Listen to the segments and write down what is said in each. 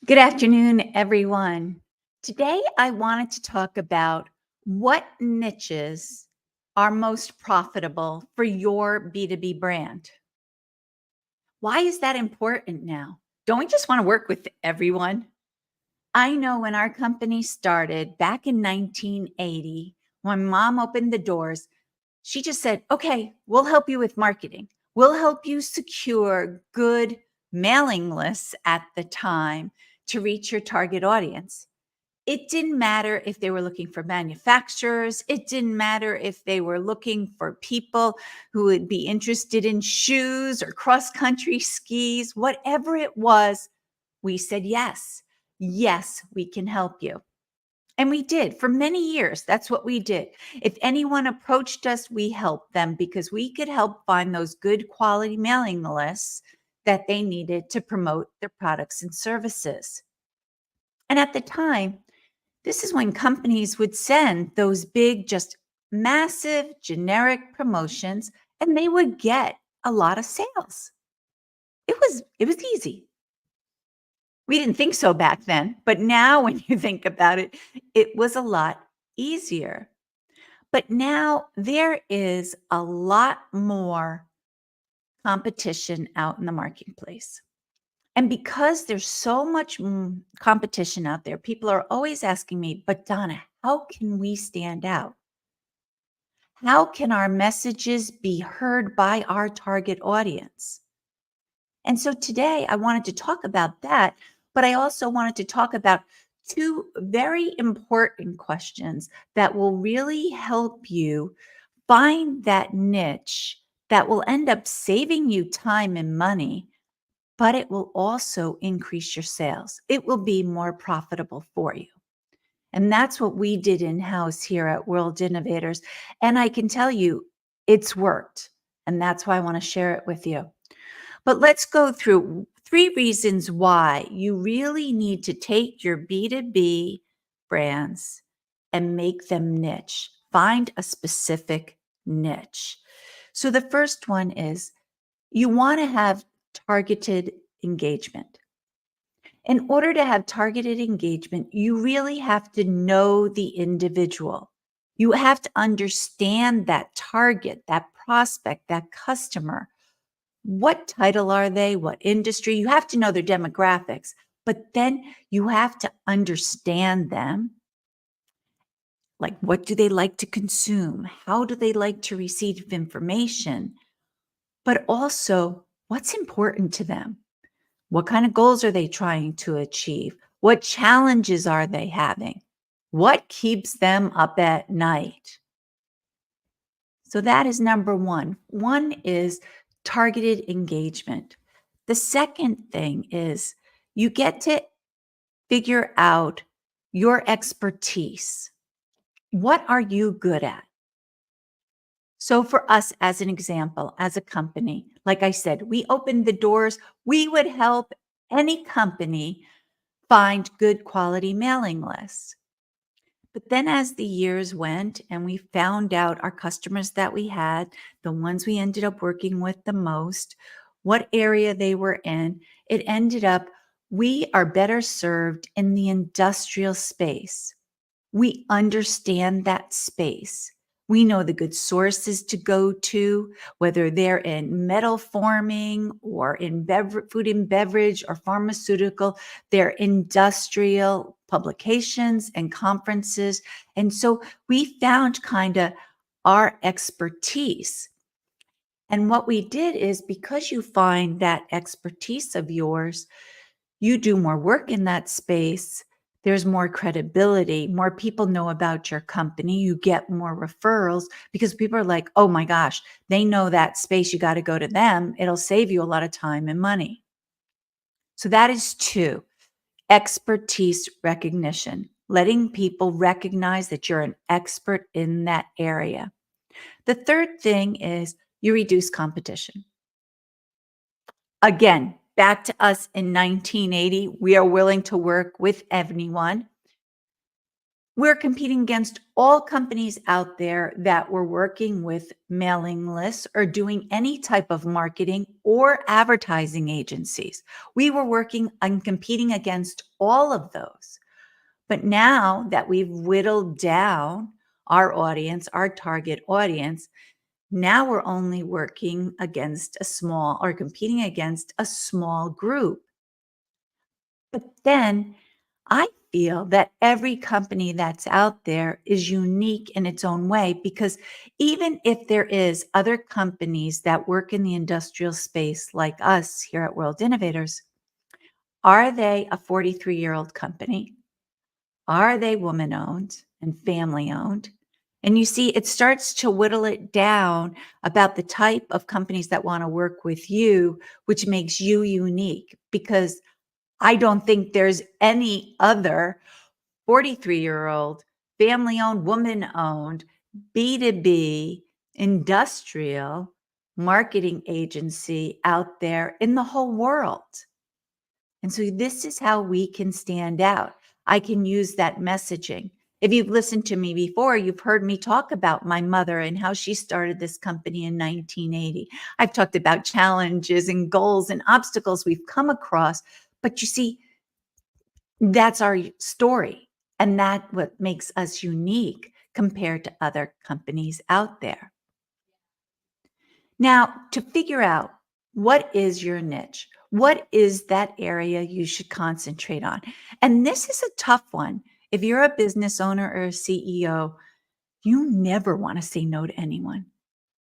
Good afternoon, everyone. Today, I wanted to talk about what niches are most profitable for your B2B brand. Why is that important now? Don't we just want to work with everyone? I know when our company started back in 1980, when mom opened the doors, she just said, okay, we'll help you with marketing. We'll help you secure good mailing lists at the time to reach your target audience. It didn't matter if they were looking for manufacturers. It didn't matter if they were looking for people who would be interested in shoes or cross country skis, whatever it was, we said yes. Yes, we can help you. And we did for many years. That's what we did. If anyone approached us, we helped them because we could help find those good quality mailing lists that they needed to promote their products and services. And at the time, this is when companies would send those big, just massive generic promotions, and they would get a lot of sales. It was easy. We didn't think so back then, but now when you think about it, it was a lot easier. But now there is a lot more competition out in the marketplace. And because there's so much competition out there, people are always asking me, but Donna, how can we stand out? How can our messages be heard by our target audience? And so today I wanted to talk about that, but I also wanted to talk about two very important questions that will really help you find that niche that will end up saving you time and money, but it will also increase your sales. It will be more profitable for you. And that's what we did in-house here at World Innovators. And I can tell you it's worked. And that's why I want to share it with you. But let's go through three reasons why you really need to take your B2B brands and make them niche. Find a specific niche. So the first one is you want to have targeted engagement. In order to have targeted engagement, you really have to know the individual. You have to understand that target, that prospect, that customer. What title are they? What industry? You have to know their demographics, but then you have to understand them. Like, what do they like to consume? How do they like to receive information? But also, what's important to them? What kind of goals are they trying to achieve? What challenges are they having? What keeps them up at night? So that is number one. One is targeted engagement. The second thing is you get to figure out your expertise. What are you good at? So for us, as an example, as a company, like I said, we opened the doors. We would help any company find good quality mailing lists. But then as the years went and we found out our customers that we had, the ones we ended up working with the most, what area they were in, it ended up we are better served in the industrial space. We understand that space. We know the good sources to go to, whether they're in metal forming or in food and beverage or pharmaceutical, they're industrial publications and conferences. And so we found kind of our expertise. And what we did is because you find that expertise of yours, you do more work in that space, there's more credibility, more people know about your company, you get more referrals because people are like, oh my gosh, they know that space, you got to go to them. It'll save you a lot of time and money. So that is two, expertise recognition, letting people recognize that you're an expert in that area. The third thing is you reduce competition. Again, back to us in 1980, we are willing to work with anyone. We're competing against all companies out there that were working with mailing lists or doing any type of marketing or advertising agencies. We were working and competing against all of those. But now that we've whittled down our audience, our target audience, now we're only working against a small or competing against a small group. But then I feel that every company that's out there is unique in its own way because even if there is other companies that work in the industrial space like us here at World Innovators, are they a 43-year-old company? Are they woman owned and family owned? And you see, it starts to whittle it down about the type of companies that want to work with you, which makes you unique because I don't think there's any other 43-year-old family owned, woman owned, B2B industrial marketing agency out there in the whole world. And so this is how we can stand out. I can use that messaging. If you've listened to me before, you've heard me talk about my mother and how she started this company in 1980. I've talked about challenges and goals and obstacles we've come across. But you see, that's our story. And that's what makes us unique compared to other companies out there. Now, to figure out what is your niche, what is that area you should concentrate on? And this is a tough one. If you're a business owner or a CEO, you never want to say no to anyone.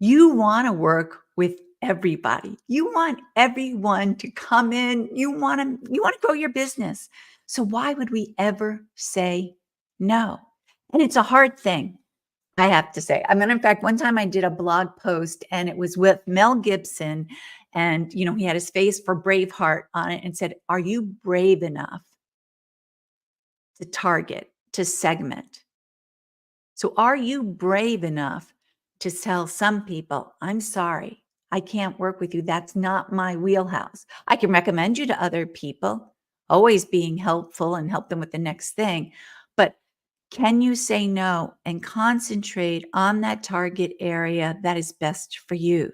You want to work with everybody. You want everyone to come in. You want to grow your business. So why would we ever say no? And it's a hard thing. I have to say. I mean, in fact, one time I did a blog post and it was with Mel Gibson and, he had his face for Braveheart on it and said, "Are you brave enough to target, to segment? So are you brave enough to tell some people, I'm sorry, I can't work with you. That's not my wheelhouse. I can recommend you to other people, always being helpful and help them with the next thing. But can you say no and concentrate on that target area that is best for you?"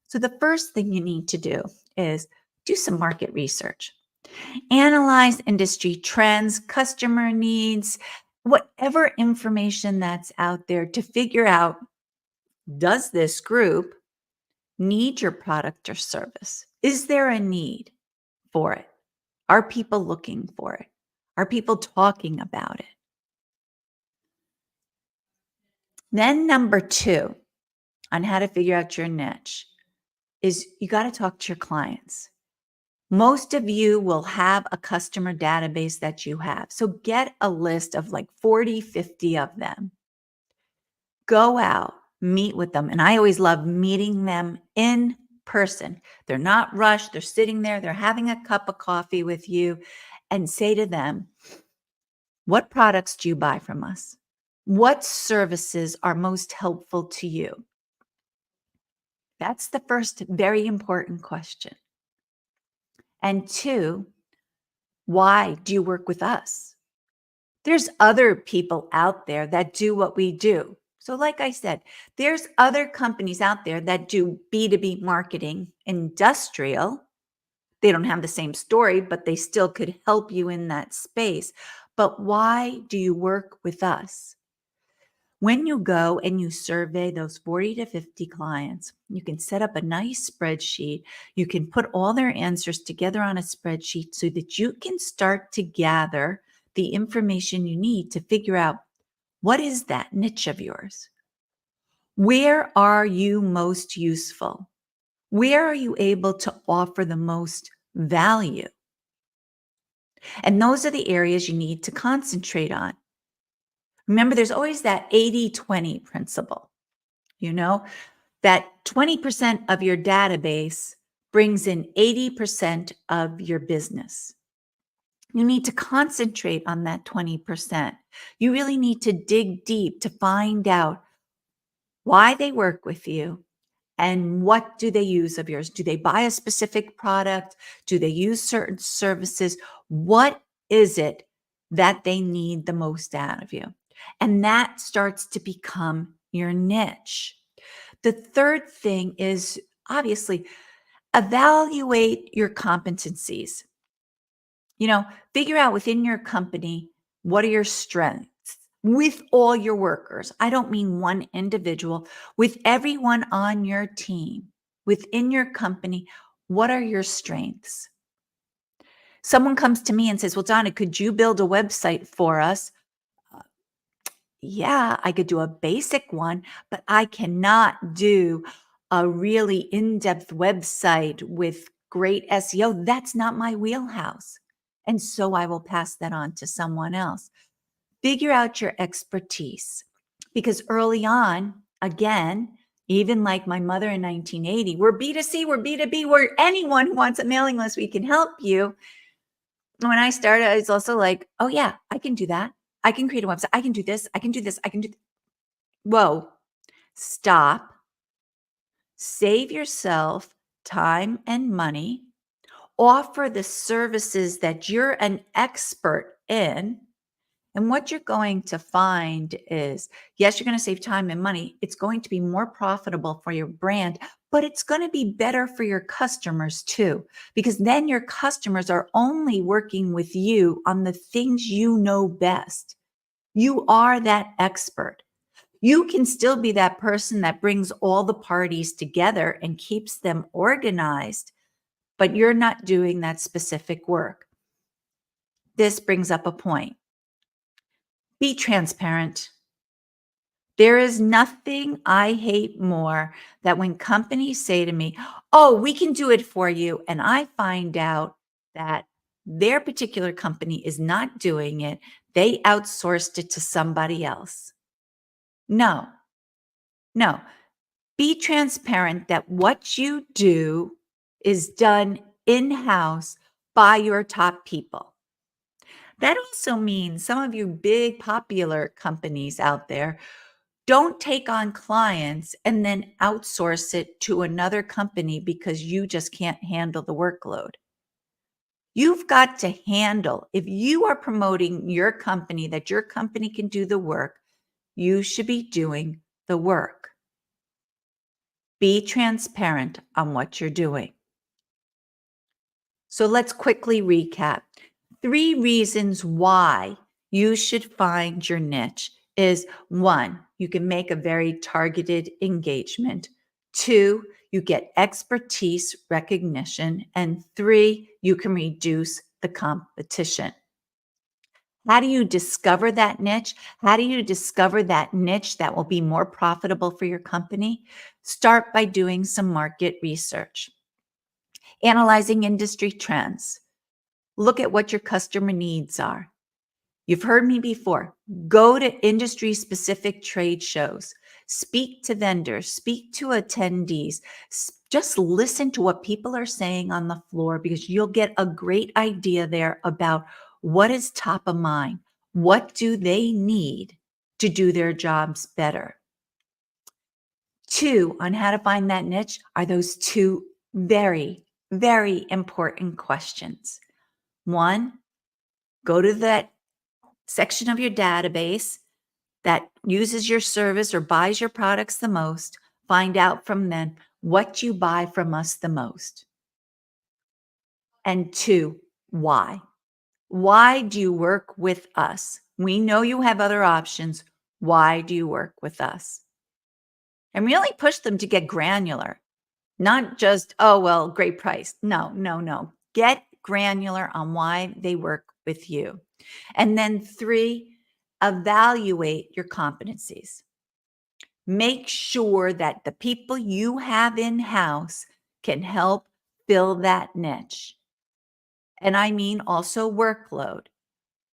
So the first thing you need to do is do some market research. Analyze industry trends, customer needs, whatever information that's out there to figure out, does this group need your product or service? Is there a need for it? Are people looking for it? Are people talking about it? Then number 2 on how to figure out your niche is you got to talk to your clients. Most of you will have a customer database that you have. So get a list of like 40, 50 of them. Go out, meet with them. And I always love meeting them in person. They're not rushed. They're sitting there. They're having a cup of coffee with you and say to them, what products do you buy from us? What services are most helpful to you? That's the first very important question. And 2, why do you work with us? There's other people out there that do what we do. So like I said, there's other companies out there that do B2B marketing, industrial. They don't have the same story, but they still could help you in that space. But why do you work with us? When you go and you survey those 40 to 50 clients, you can set up a nice spreadsheet. You can put all their answers together on a spreadsheet so that you can start to gather the information you need to figure out, what is that niche of yours? Where are you most useful? Where are you able to offer the most value? And those are the areas you need to concentrate on. Remember, there's always that 80-20 principle, that 20% of your database brings in 80% of your business. You need to concentrate on that 20%. You really need to dig deep to find out why they work with you and what do they use of yours. Do they buy a specific product? Do they use certain services? What is it that they need the most out of you. And that starts to become your niche. The third thing is obviously evaluate your competencies. You know, figure out within your company what are your strengths with all your workers. I don't mean one individual, with everyone on your team, within your company, what are your strengths? Someone comes to me and says, "Well, Donna, could you build a website for us?" Yeah, I could do a basic one, but I cannot do a really in-depth website with great SEO. That's not my wheelhouse. And so I will pass that on to someone else. Figure out your expertise because early on, again, even like my mother in 1980, we're B2C, we're B2B, we're anyone who wants a mailing list, we can help you. When I started, I was also like, oh, yeah, I can do that. I can create a website. I can do this. I can do this. I can do. Whoa, stop, save yourself time and money, offer the services that you're an expert in. And what you're going to find is, yes, you're going to save time and money. It's going to be more profitable for your brand, but it's going to be better for your customers too, because then your customers are only working with you on the things you know best. You are that expert. You can still be that person that brings all the parties together and keeps them organized, but you're not doing that specific work. This brings up a point. Be transparent. There is nothing I hate more than when companies say to me, "Oh, we can do it for you." And I find out that their particular company is not doing it. They outsourced it to somebody else. No, no. Be transparent that what you do is done in-house by your top people. That also means some of you big popular companies out there don't take on clients and then outsource it to another company because you just can't handle the workload. You've got to handle, if you are promoting your company, that your company can do the work, you should be doing the work. Be transparent on what you're doing. So let's quickly recap. 3 reasons why you should find your niche is 1, you can make a very targeted engagement. 2, you get expertise recognition. And 3, you can reduce the competition. How do you discover that niche? How do you discover that niche that will be more profitable for your company? Start by doing some market research, analyzing industry trends. Look at what your customer needs are. You've heard me before. Go to industry specific trade shows, speak to vendors, speak to attendees. Just listen to what people are saying on the floor because you'll get a great idea there about what is top of mind. What do they need to do their jobs better? 2, on how to find that niche are those 2 very, very important questions. 1, go to that section of your database that uses your service or buys your products the most. Find out from them what you buy from us the most. And 2, why? Why do you work with us? We know you have other options. Why do you work with us? And really push them to get granular, not just, oh, well, great price. No, no, no. Get granular on why they work with you. And then 3, evaluate your competencies. Make sure that the people you have in-house can help fill that niche. And I mean also workload.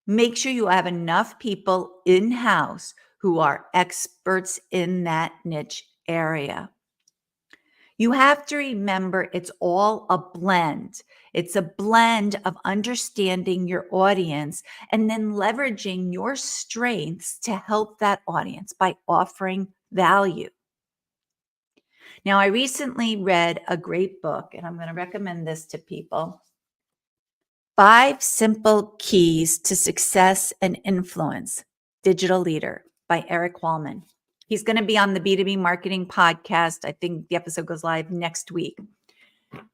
Make sure you have enough people in-house who are experts in that niche area. You have to remember it's all a blend. It's a blend of understanding your audience and then leveraging your strengths to help that audience by offering value. Now, I recently read a great book, and I'm going to recommend this to people 5 Simple Keys to Success and Influence, Digital Leader by Eric Wallman. He's going to be on the B2B Marketing Podcast. I think the episode goes live next week.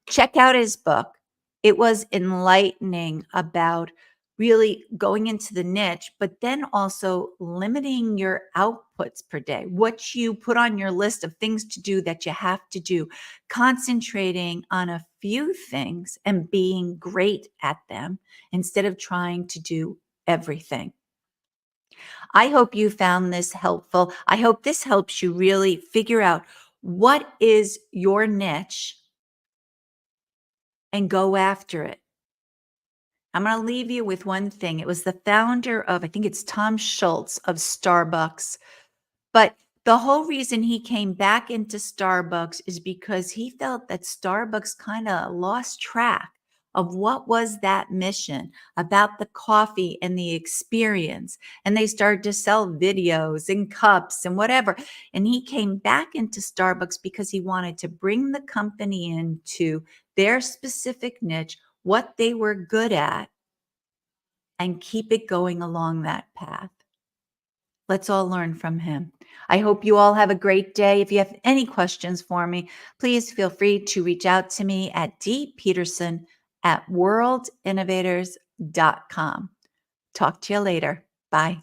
Check out his book. It was enlightening about really going into the niche, but then also limiting your outputs per day, what you put on your list of things to do that you have to do, concentrating on a few things and being great at them instead of trying to do everything. I hope you found this helpful. I hope this helps you really figure out what is your niche and go after it. I'm going to leave you with one thing. It was the founder of, I think it's Tom Schultz of Starbucks. But the whole reason he came back into Starbucks is because he felt that Starbucks kind of lost track of what was that mission about the coffee and the experience. And they started to sell videos and cups and whatever. And he came back into Starbucks because he wanted to bring the company into their specific niche, what they were good at, and keep it going along that path. Let's all learn from him. I hope you all have a great day. If you have any questions for me, please feel free to reach out to me at dpeterson@worldinnovators.com. Talk to you later. Bye.